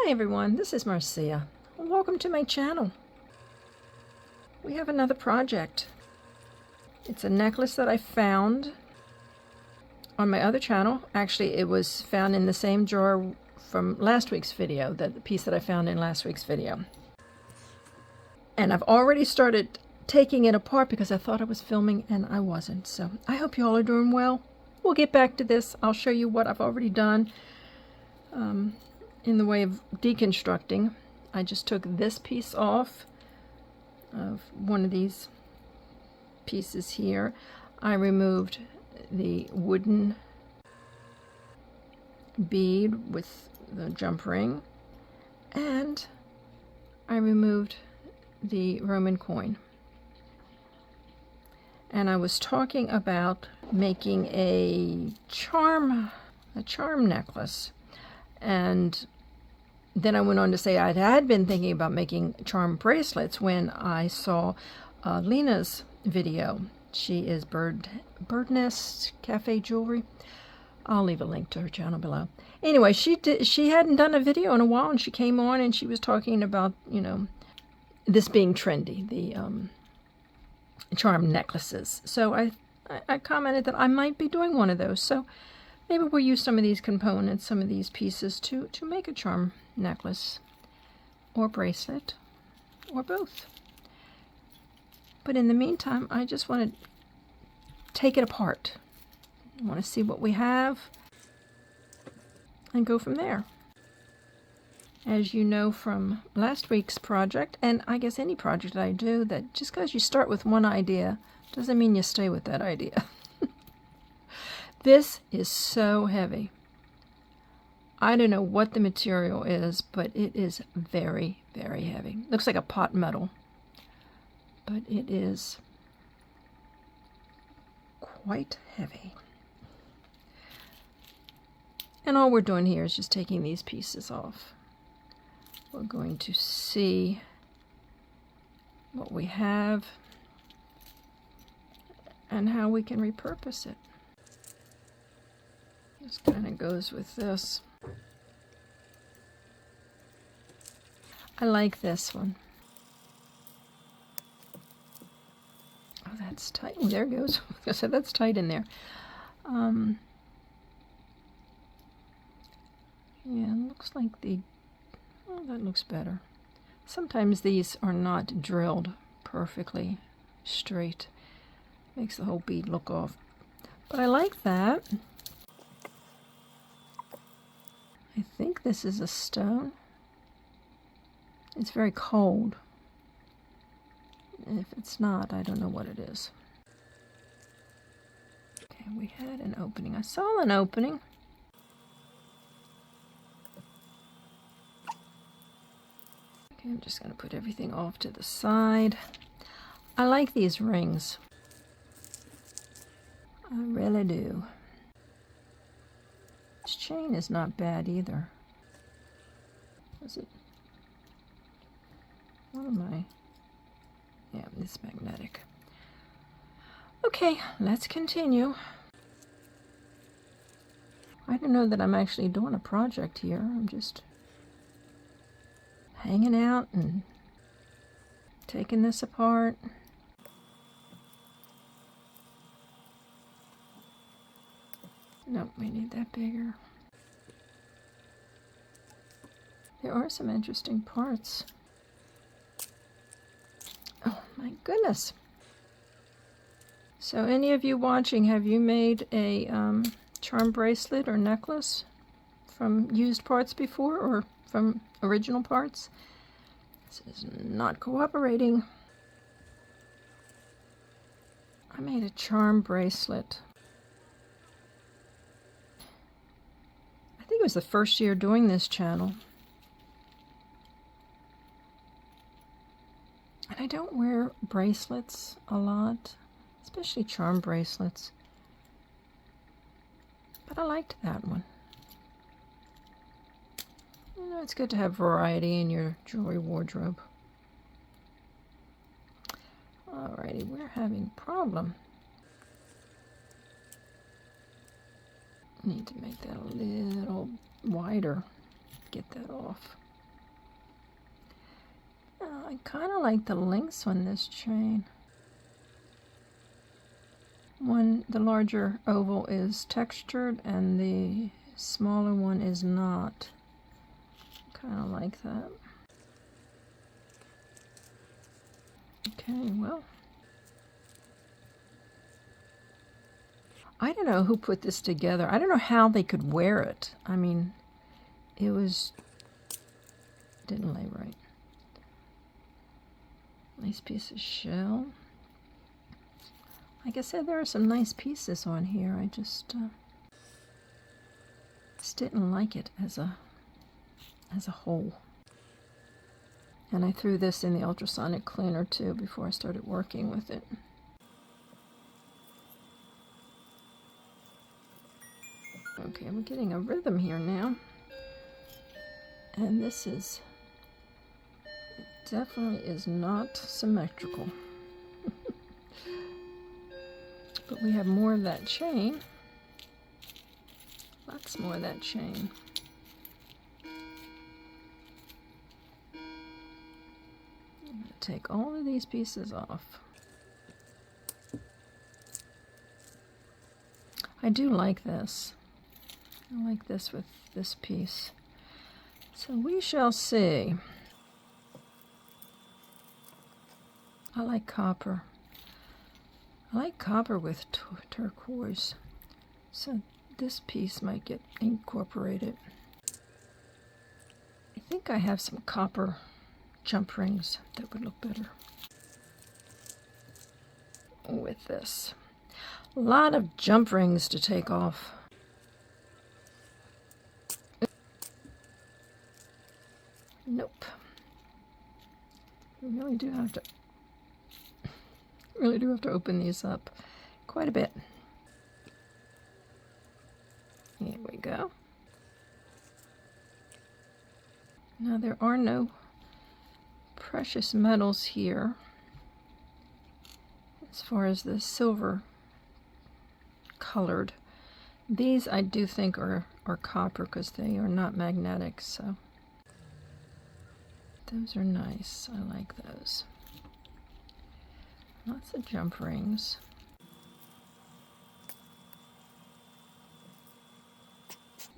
Hi everyone, this is Marcia. Welcome to my channel. We have another project. It's a necklace that I found on my other channel. Actually, it was found in the same drawer from last week's video, the piece that I found in last week's video. And I've already started taking it apart because I thought I was filming and I wasn't. So I hope you all are doing well. We'll get back to this. I'll show you what I've already done in the way of deconstructing. I just took this piece off of one of these pieces here. I removed the wooden bead with the jump ring, and I removed the Roman coin. And I was talking about making a charm necklace, and then I went on to say I had been thinking about making charm bracelets when I saw Lena's video. She is Bird Nest Cafe Jewelry. I'll leave a link to her channel below. Anyway, she hadn't done a video in a while, and she came on and she was talking about, you know, this being trendy, the charm necklaces. So I commented that I might be doing one of those. So maybe we'll use some of these components, some of these pieces to make a charm necklace or bracelet or both. But in the meantime, I just want to take it apart. I want to see what we have and go from there. As you know from last week's project, and I guess any project I do, that just because you start with one idea doesn't mean you stay with that idea. This is so heavy. I don't know what the material is, but it is very, very heavy. Looks like a pot metal, but it is quite heavy. And all we're doing here is just taking these pieces off. We're going to see what we have and how we can repurpose it. This kind of goes with this. I like this one. Oh, that's tight. Oh, there it goes. I said that's tight in there. Yeah, it looks like oh, that looks better. Sometimes these are not drilled perfectly straight. Makes the whole bead look off. But I like that. I think this is a stone. It's very cold. If it's not, I don't know what it is. Okay, we had an opening. I saw an opening. Okay, I'm just going to put everything off to the side. I like these rings. I really do. This chain is not bad either. Is it? What am I? Yeah, it's magnetic. Okay, let's continue. I don't know that I'm actually doing a project here. I'm just hanging out and taking this apart. Nope, we need that bigger. There are some interesting parts. Oh my goodness. So any of you watching, have you made a charm bracelet or necklace from used parts before, or from original parts? This is not cooperating. I made a charm bracelet. I think it was the first year doing this channel. And I don't wear bracelets a lot, especially charm bracelets. But I liked that one. You know, it's good to have variety in your jewelry wardrobe. Alrighty, we're having a problem. Need to make that a little wider. Get that off. I kind of like the links on this chain. The larger oval is textured and the smaller one is not. Kind of like that. Okay, well, I don't know who put this together. I don't know how they could wear it. I mean, it didn't lay right. Nice piece of shell. Like I said, there are some nice pieces on here. I just didn't like it as a whole. And I threw this in the ultrasonic cleaner too before I started working with it. Okay, I'm getting a rhythm here now. And this definitely is not symmetrical. But we have more of that chain. Lots more of that chain. I'm going to take all of these pieces off. I do like this. I like this with this piece. So we shall see. I like copper. I like copper with turquoise. So this piece might get incorporated. I think I have some copper jump rings that would look better with this. A lot of jump rings to take off. Nope. We really do have to open these up quite a bit. Here we go. Now there are no precious metals here as far as the silver colored. These I do think are copper because they are not magnetic, so those are nice. I like those. Lots of jump rings.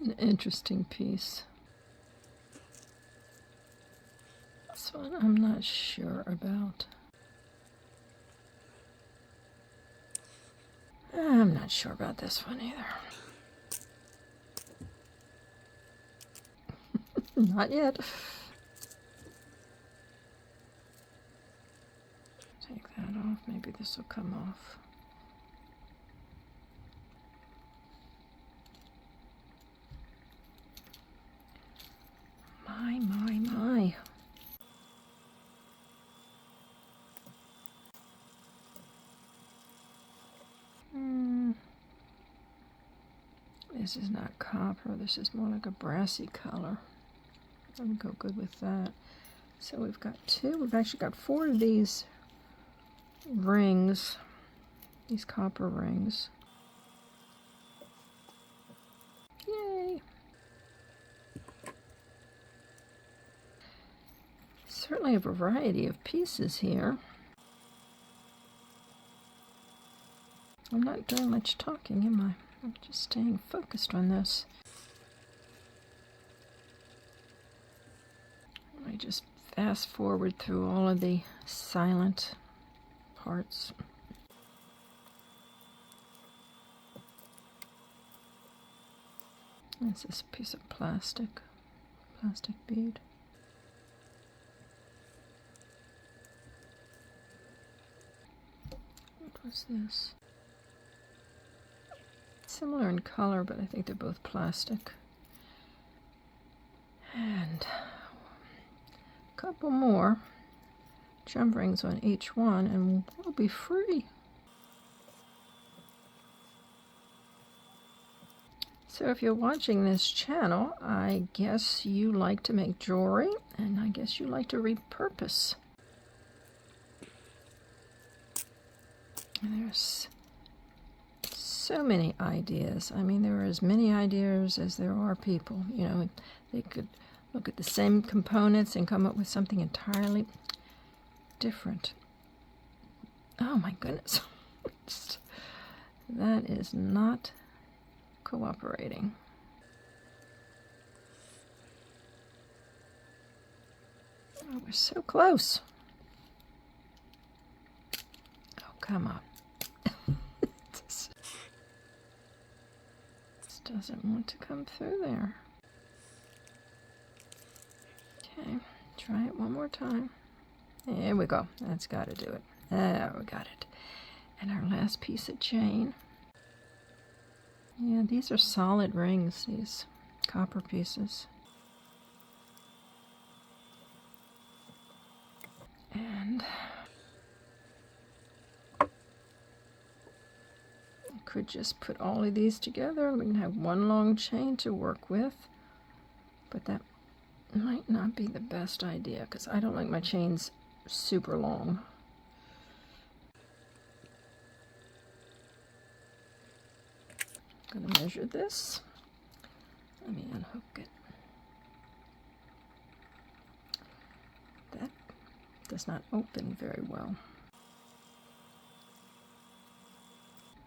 An interesting piece. This one I'm not sure about. I'm not sure about this one either. Not yet. Take that off. Maybe this will come off. My. This is not copper. This is more like a brassy color. That would go good with that. So we've got two. We've actually got 4 of these rings, these copper rings. Yay! Certainly a variety of pieces here. I'm not doing much talking, am I? I'm just staying focused on this. I just fast forward through all of the silent parts. This is a piece of plastic bead. What was this? Similar in color, but I think they're both plastic. And a couple more jump rings on each one, and we'll be free. So if you're watching this channel, I guess you like to make jewelry, and I guess you like to repurpose. And there's so many ideas. I mean, there are as many ideas as there are people. You know, they could look at the same components and come up with something entirely different. Oh my goodness. That is not cooperating. Oh, we're so close. Oh, come on. This doesn't want to come through there. Okay, try it one more time. There we go. That's got to do it. There, we got it. And our last piece of chain. Yeah, these are solid rings, these copper pieces. And I could just put all of these together. We can have one long chain to work with, but that might not be the best idea because I don't like my chains super long. I'm going to measure this. Let me unhook it. That does not open very well.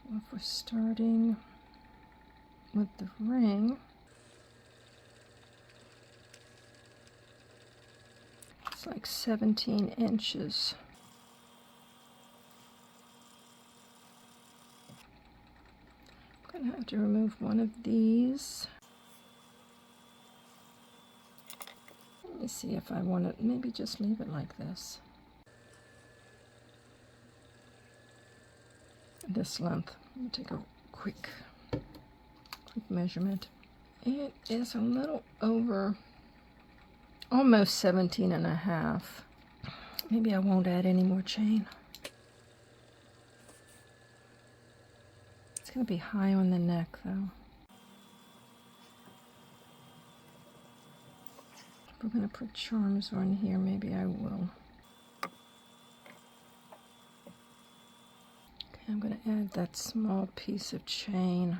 Well, if we're starting with the ring, it's like 17 inches. I'm going to have to remove one of these. Let me see if I want to maybe just leave it like this. This length. Let me take a quick measurement. It is a little over, almost 17 and a half. Maybe I won't add any more chain. It's going to be high on the neck though. If we're going to put charms on here, maybe I will. Okay, I'm going to add that small piece of chain.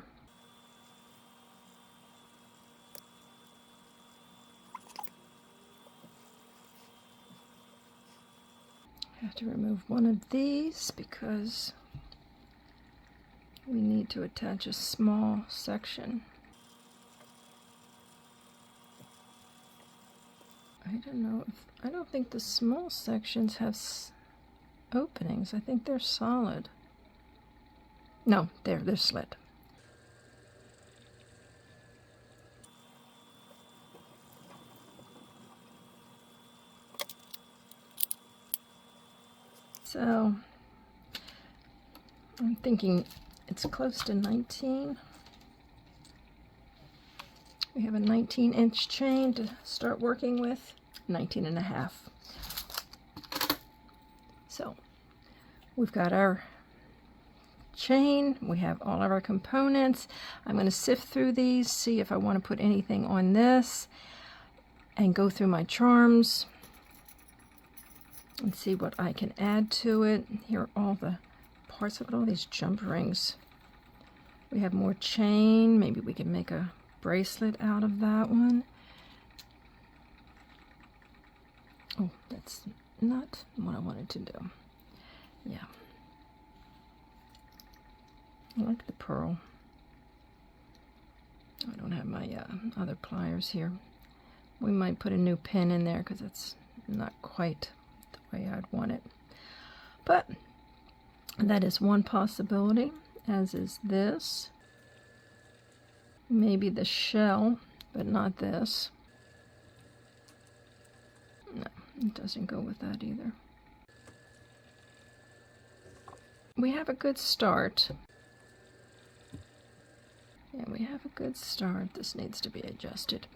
I have to remove one of these because we need to attach a small section. I don't know if, I don't think the small sections have openings. I think they're solid. No, they're slit. So I'm thinking it's close to 19. We have a 19-inch chain to start working with, 19 and a half. So we've got our chain, we have all of our components. I'm going to sift through these, see if I want to put anything on this, and go through my charms and see what I can add to it. Here are all the parts. Look at all these jump rings. We have more chain. Maybe we can make a bracelet out of that one. Oh, that's not what I wanted to do. Yeah. I like the pearl. I don't have my other pliers here. We might put a new pin in there because it's not quite the way I'd want it. But that is one possibility, as is this. Maybe the shell, but not this. No, it doesn't go with that either. We have a good start. Yeah, we have a good start. This needs to be adjusted.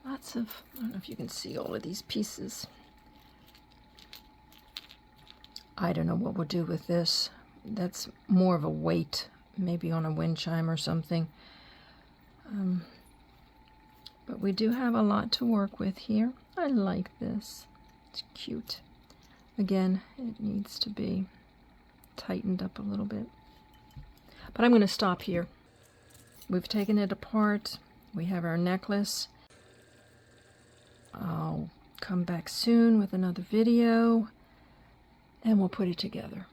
Lots of, I don't know if you can see all of these pieces. I don't know what we'll do with this. That's more of a weight, maybe on a wind chime or something. But we do have a lot to work with here. I like this. It's cute. Again, it needs to be tightened up a little bit. But I'm going to stop here. We've taken it apart. We have our necklace. I'll come back soon with another video, and we'll put it together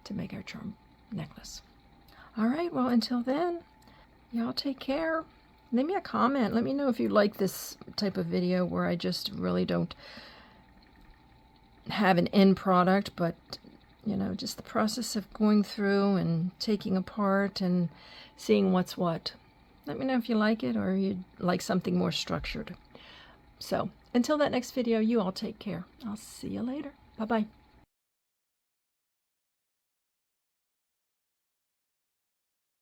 to make our charm necklace. All right, well, until then, y'all take care. Leave me a comment. Let me know if you like this type of video where I just really don't have an end product, but, you know, just the process of going through and taking apart and seeing what's what. Let me know if you like it or you'd like something more structured. So, until that next video, you all take care. I'll see you later. Bye-bye.